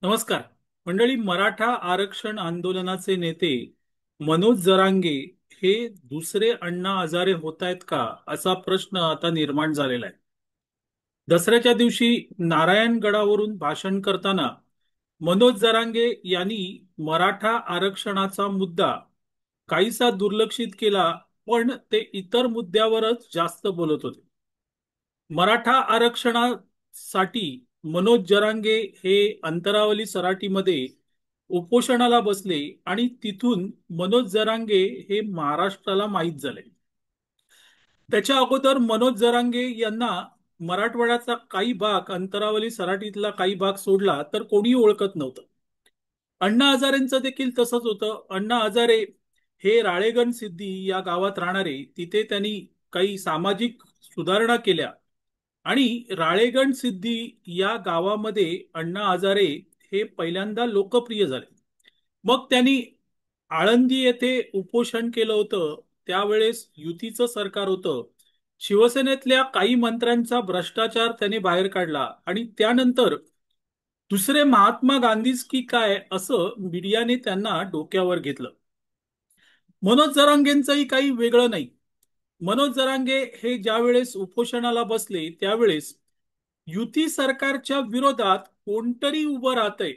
नमस्कार मंडळी. मराठा आरक्षण आंदोलनाचे नेते मनोज जरांगे हे दुसरे अण्णा हजारे होत आहेत का, असा प्रश्न आता निर्माण झालेला आहे. दसऱ्याच्या दिवशी नारायणगडावरून भाषण करताना मनोज जरांगे यांनी मराठा आरक्षणाचा मुद्दा काहीसा दुर्लक्षित केला, पण ते इतर मुद्द्यावरच जास्त बोलत होते. मराठा आरक्षणासाठी मनोज जरांगे हे अंतरावली सराटीमध्ये उपोषणाला बसले आणि तिथून मनोज जरांगे हे महाराष्ट्राला माहीत झाले. त्याच्या अगोदर मनोज जरांगे यांना मराठवाड्याचा काही भाग, अंतरावली सराटीतला काही भाग सोडला तर कोणी ओळखत नव्हतं. अण्णा हजारेंचं देखील तसंच होतं. अण्णा हजारे हे राळेगण सिद्धी या गावात राहणारे, तिथे त्यांनी काही सामाजिक सुधारणा केल्या आणि राळेगण सिद्धी या गावामध्ये अण्णा हजारे हे पहिल्यांदा लोकप्रिय झाले. मग त्यांनी आळंदी येथे उपोषण केलं होतं. त्यावेळेस युतीचं सरकार होतं. शिवसेनेतल्या काही मंत्र्यांचा भ्रष्टाचार त्याने बाहेर काढला आणि त्यानंतर दुसरे महात्मा गांधीच की काय असं मीडियाने त्यांना डोक्यावर घेतलं. मनोज जरांगेंचंही काही वेगळं नाही. मनोज जरांगे हे ज्या वेळेस उपोषणाला बसले त्यावेळेस युती सरकारच्या विरोधात कोणतरी उभं राहतंय.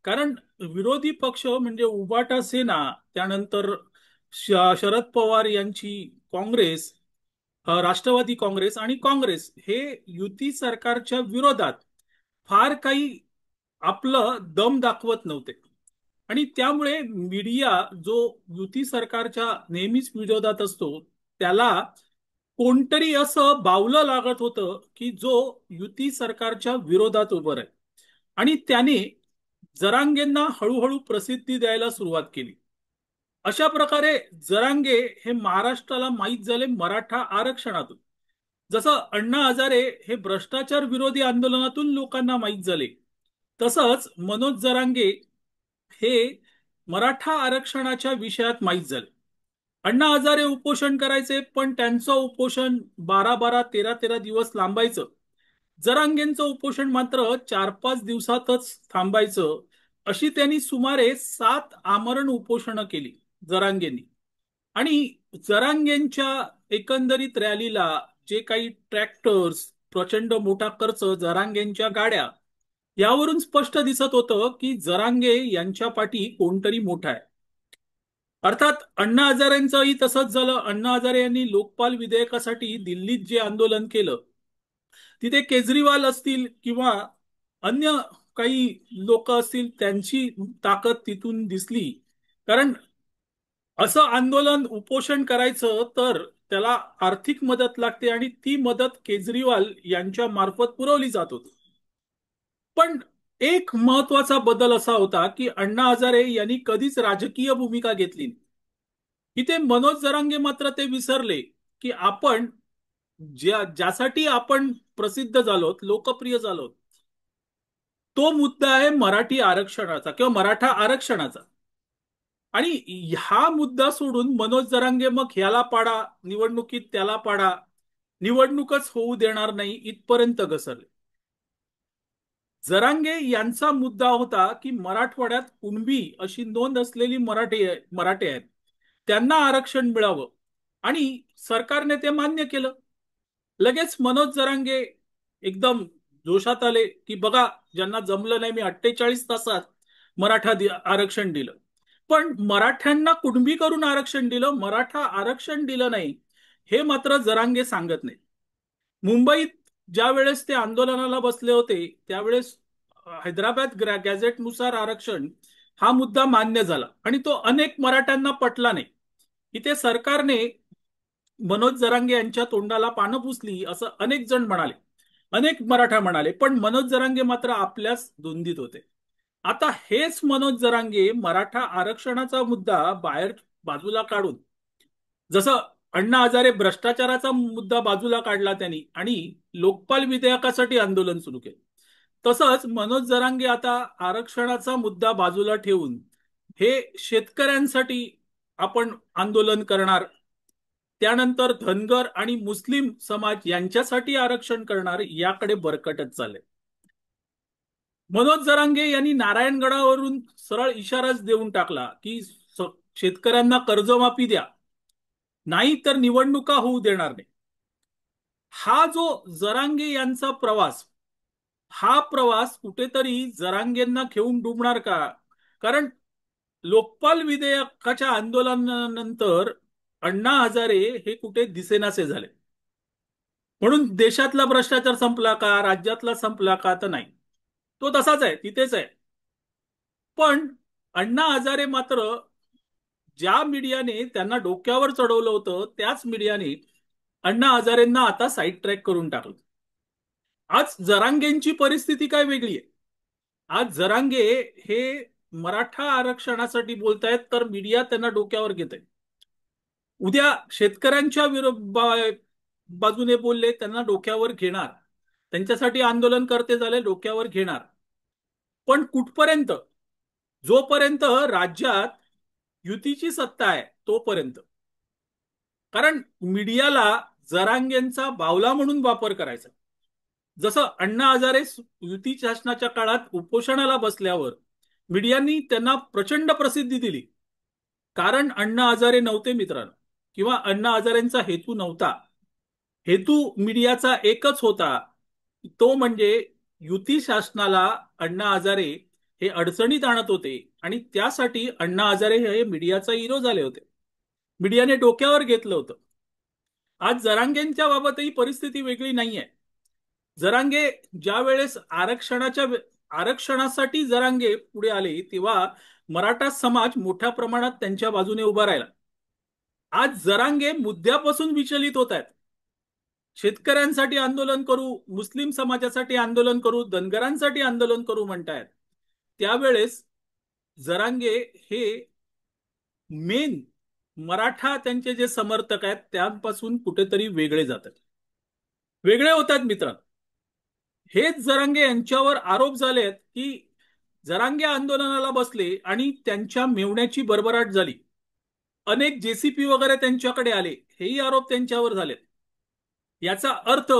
कारण विरोधी पक्ष म्हणजे उबाटा सेना, त्यानंतर शरद पवार यांची काँग्रेस, राष्ट्रवादी काँग्रेस आणि काँग्रेस हे युती सरकारच्या विरोधात फार काही आपलं दम दाखवत नव्हते. आणि त्यामुळे मीडिया जो युती सरकारच्या नेहमीच विरोधात असतो, त्याला कोणतरी असं बावलं लागत होतं की जो युती सरकारच्या विरोधात उभं आहे. आणि त्याने जरांगेंना हळूहळू प्रसिद्धी द्यायला सुरुवात केली. अशा प्रकारे जरांगे हे महाराष्ट्राला माहीत झाले मराठा आरक्षणातून. जसं अण्णा हजारे हे भ्रष्टाचार विरोधी आंदोलनातून लोकांना माहीत झाले, तसंच मनोज जरांगे हे मराठा आरक्षणाच्या विषयात माहीत झाले. अण्णा हजारे उपोषण करायचे, पण त्यांचं उपोषण 12-12, 13-13 दिवस लांबायचं. जरांगेंचं उपोषण मात्र 4-5 दिवसातच थांबायचं. अशी त्यांनी सुमारे 7 आमरण उपोषणं केली जरांगेंनी. आणि जरांगेंच्या एकंदरीत रॅलीला जे काही ट्रॅक्टर्स, प्रचंड मोठा खर्च, जरांगेंच्या गाड्या, यावरून स्पष्ट दिसत होतं की जरांगे यांच्या पाठी कोणतरी मोठा आहे. अर्थात अण्णा हजारेंचंही तसंच झालं. अण्णा हजारे यांनी लोकपाल विधेयकासाठी दिल्लीत जे आंदोलन केलं, तिथे केजरीवाल असतील किंवा अन्य काही लोक असतील, त्यांची ताकद तिथून दिसली. कारण असं आंदोलन, उपोषण करायचं तर त्याला आर्थिक मदत लागते आणि ती मदत केजरीवाल यांच्या मार्फत पुरवली जात होती. पण एक महत्वाचा बदल असा होता की अण्णा हजारे यांनी कधीच राजकीय भूमिका घेतली नाही. इथे मनोज जरांगे मात्र ते विसरले की आपण ज्यासाठी आपण प्रसिद्ध झालो, लोकप्रिय झालो, तो मुद्दा आहे मराठी आरक्षणाचा किंवा मराठा आरक्षणाचा. आणि हा मुद्दा सोडून मनोज जरांगे मग ह्याला पाडा, निवडणुकीत त्याला पाडा, निवडणूकच होऊ देणार नाही, इथपर्यंत घसरले. जरांगे यांचा मुद्दा होता की मराठवाड्यात कुणबी अशी नोंद असलेली मराठे आहेत, त्यांना आरक्षण मिळावं. आणि सरकारने ते मान्य केलं. लगेच मनोज जरांगे एकदम जोशात आले की बघा, ज्यांना जमलं नाही, मी 48 तासात आरक्षण दिलं. पण मराठ्यांना कुणबी करून आरक्षण दिलं, मराठा आरक्षण दिलं नाही, हे मात्र जरांगे सांगत नाही. मुंबईत ज्या वेळेस ते आंदोलनाला बसले होते त्यावेळेस हैदराबाद गॅझेटनुसार आरक्षण हा मुद्दा मान्य झाला आणि तो अनेक मराठ्यांना पटला नाही. इथे सरकारने मनोज जरांगे यांच्या तोंडाला पानं पुसली असं अनेक जण म्हणाले, अनेक मराठा म्हणाले. पण मनोज जरांगे मात्र आपल्याच धुंदीत होते. आता हेच मनोज जरांगे मराठा आरक्षणाचा मुद्दा बाहेर बाजूला काढून, जसं अण्णा हजारे भ्रष्टाचाराचा मुद्दा बाजूला काढला त्यांनी आणि लोकपाल विधेयकासाठी आंदोलन सुरू केलं, तसंच मनोज जरांगे आता आरक्षणाचा मुद्दा बाजूला ठेवून हे शेतकऱ्यांसाठी आपण आंदोलन करणार, त्यानंतर धनगर आणि मुस्लिम समाज यांच्यासाठी आरक्षण करणार, याकडे भरकटत चालले. मनोज जरांगे यांनी नारायणगडावरून सरळ इशाराच देऊन टाकला की शेतकऱ्यांना कर्जमाफी द्या, नाही तर निवडणुका होऊ देणार नाही. हा जो जरांगे यांचा प्रवास, हा प्रवास कुठेतरी जरांगेंना घेऊन डुबणार का? कारण लोकपाल विधेयकाच्या आंदोलनानंतर अण्णा हजारे हे कुठे दिसेनासे झाले. म्हणून देशातला भ्रष्टाचार संपला का, राज्यातला संपला का? तर नाही, तो तसाच आहे, तिथेच आहे. पण अण्णा हजारे मात्र ज्या मीडियाने त्यांना डोक्यावर चढवलं होतं, त्याच मीडियाने अण्णा हजारेंना आता साईड ट्रॅक करून टाकलं. आज जरांगेंची परिस्थिती काय वेगळी आहे. आज जरांगे हे मराठा आरक्षणासाठी बोलतायत, तर मीडिया त्यांना डोक्यावर घेत आहे. उद्या शेतकऱ्यांच्या बाजूने बोलले, त्यांना डोक्यावर घेणार. त्यांच्यासाठी आंदोलन करते झाले, डोक्यावर घेणार. पण कुठपर्यंत? जोपर्यंत राज्यात युतीची सत्ता आहे तोपर्यंत. कारण मीडियाला जरांगेंचा बावला म्हणून वापर करायचा. जसं अण्णा हजारे युती शासनाच्या काळात उपोषणाला बसल्यावर मीडियानी त्यांना प्रचंड प्रसिद्धी दिली, कारण अण्णा हजारे नव्हते मित्रांनो, किंवा अण्णा हजारेंचा हेतू नव्हता. हेतू मीडियाचा एकच होता, तो म्हणजे युती शासनाला अण्णा हजारे हे अडचणीत आणत होते, आणि त्यासाठी अण्णा हजारे हे मीडियाचा हिरो झाले होते. मीडियाने डोक्यावर घेतलं होतं. आज जरांगेंच्या बाबतही परिस्थिती वेगळी नाहीये. जरांगे ज्या वेळेस आरक्षणासाठी जरांगे पुढे आले, तेव्हा मराठा समाज मोठ्या प्रमाणात त्यांच्या बाजूने उभा राहिला. आज जरांगे मुद्द्यापासून विचलित होत आहेत. शेतकऱ्यांसाठी आंदोलन करू, मुस्लिम समाजासाठी आंदोलन करू, धनगरांसाठी आंदोलन करू म्हणतायत. त्यावेळेस जरांगे हे मेन मराठा त्यांचे जे समर्थक आहेत त्यांपासून कुठेतरी वेगळे जातात, वेगळे होतात मित्र. हेच जरांगे यांच्यावर आरोप झाले आहेत की जरांगे आंदोलनाला बसले आणि त्यांच्या मेवण्याची भरभराट झाली, अनेक जेसीपी वगैरे त्यांच्याकडे आले, हेही आरोप त्यांच्यावर झाले. याचा अर्थ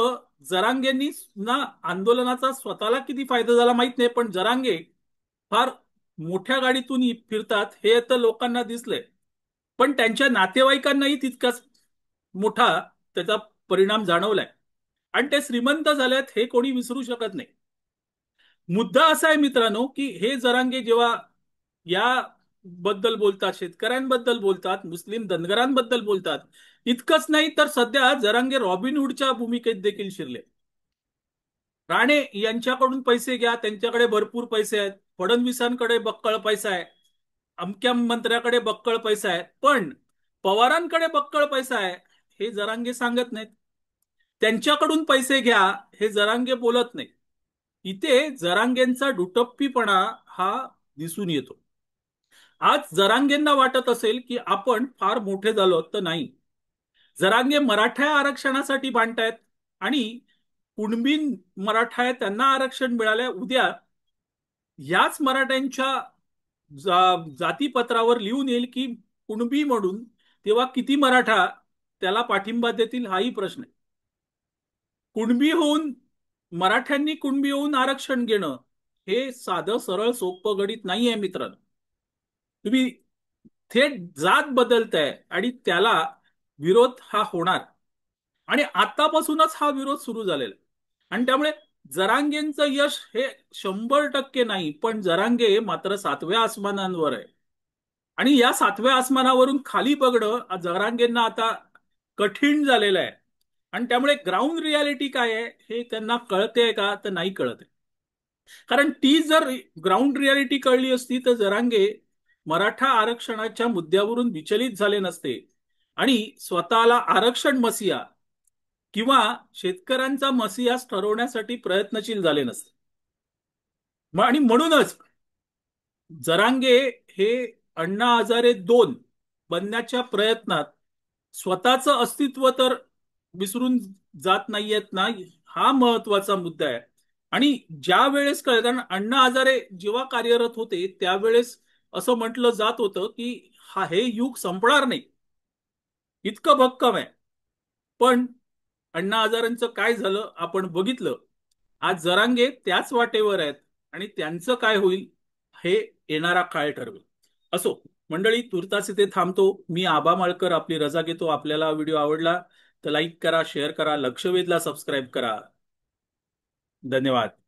जरांगेंनी ना आंदोलनाचा स्वतःला किती फायदा झाला माहित नाही, पण जरांगे फार मोठ्या गाडीतून फिरतात हे तर लोकांना दिसलंय. पण त्यांच्या नातेवाईकांनाही तितकाच मोठा त्याचा परिणाम जाणवलाय, आणि ते श्रीमंत झाल्यात हे कोणी विसरू शकत नाही. मुद्दा असा आहे मित्रांनो की हे जरांगे जेव्हा या बद्दल बोलतात, शेतकऱ्यांबद्दल बोलतात, मुस्लिम धनगरांबद्दल बोलतात, इतकंच नाही तर सध्या जरांगे रॉबिनहूडच्या भूमिकेत देखील शिरले. राणे यांच्याकडून पैसे घ्या, त्यांच्याकडे भरपूर पैसे आहेत, फडणवीसांकडे बक्कळ पैसा आहे, अमक्या मंत्र्याकडे बक्कळ पैसा आहे, पण पवारांकडे बक्कळ पैसा आहे हे जरांगे सांगत नाहीत. त्यांच्याकडून पैसे घ्या हे जरांगे बोलत नाही. इथे जरांगेंचा दुटप्पीपणा हा दिसून येतो. आज जरांगेंना वाटत असेल की आपण फार मोठे झालो, तर नाही. जरांगे मराठा आरक्षणासाठी भांडतायत, आणि कुणबी मराठा आहे त्यांना आरक्षण मिळालंय. उद्या याच मराठ्यांच्या जातीपत्रावर लिहून येईल की कुणबी म्हणून, तेव्हा किती मराठा त्याला पाठिंबा देतील हाही प्रश्न आहे. कुणबी होऊन मराठ्यांनी कुणबी होऊन आरक्षण घेणं हे साधं सरळ सोपं गणित नाहीये मित्रांनो. तुम्ही थेट जात बदलताय आणि त्याला विरोध हा होणार, आणि आतापासूनच हा विरोध सुरू झालेला आहे. आणि त्यामुळे जरांगेंचं यश हे 100% नाही, पण जरांगे मात्र सातव्या आसमानांवर आहे. आणि या सातव्या आसमानावरून खाली बघणं जरांगेंना आता कठीण झालेलं आहे. आणि त्यामुळे ग्राउंड रियालिटी काय आहे हे त्यांना कळतेय का? तर नाही कळत आहे. कारण ती जर ग्राउंड रियालिटी कळली असती तर जरांगे मराठा आरक्षणाच्या मुद्द्यावरून विचलित झाले नसते, आणि स्वतःला आरक्षण मसिया किंवा शेतकऱ्यांचा मसियास ठरवण्यासाठी प्रयत्नशील झाले नसते. आणि म्हणूनच जरांगे हे अण्णा हजारे 2 बनण्याच्या प्रयत्नात स्वतःचं अस्तित्व तर विसरून जात नाहीयेत ना, हा महत्वाचा मुद्दा आहे. आणि ज्या वेळेस कारण अण्णा हजारे जेव्हा कार्यरत होते त्यावेळेस असं म्हटलं जात होतं की हे युग संपणार नाही, इतकं भक्कम आहे. पण अण्णा हजारेंचं काय झालं आपण बघितलं. आज जरांगे त्याच वाटेवर आहेत, आणि त्यांचं काय होईल हे येणारा काळ ठरवेल. असो मंडळी, तुर्तास इथे थांबतो. मी आबा माळकर आपली रजा घेतो. आपल्याला व्हिडिओ आवडला तर लाईक करा, शेअर करा, लक्षवेधला सबस्क्राईब करा. धन्यवाद.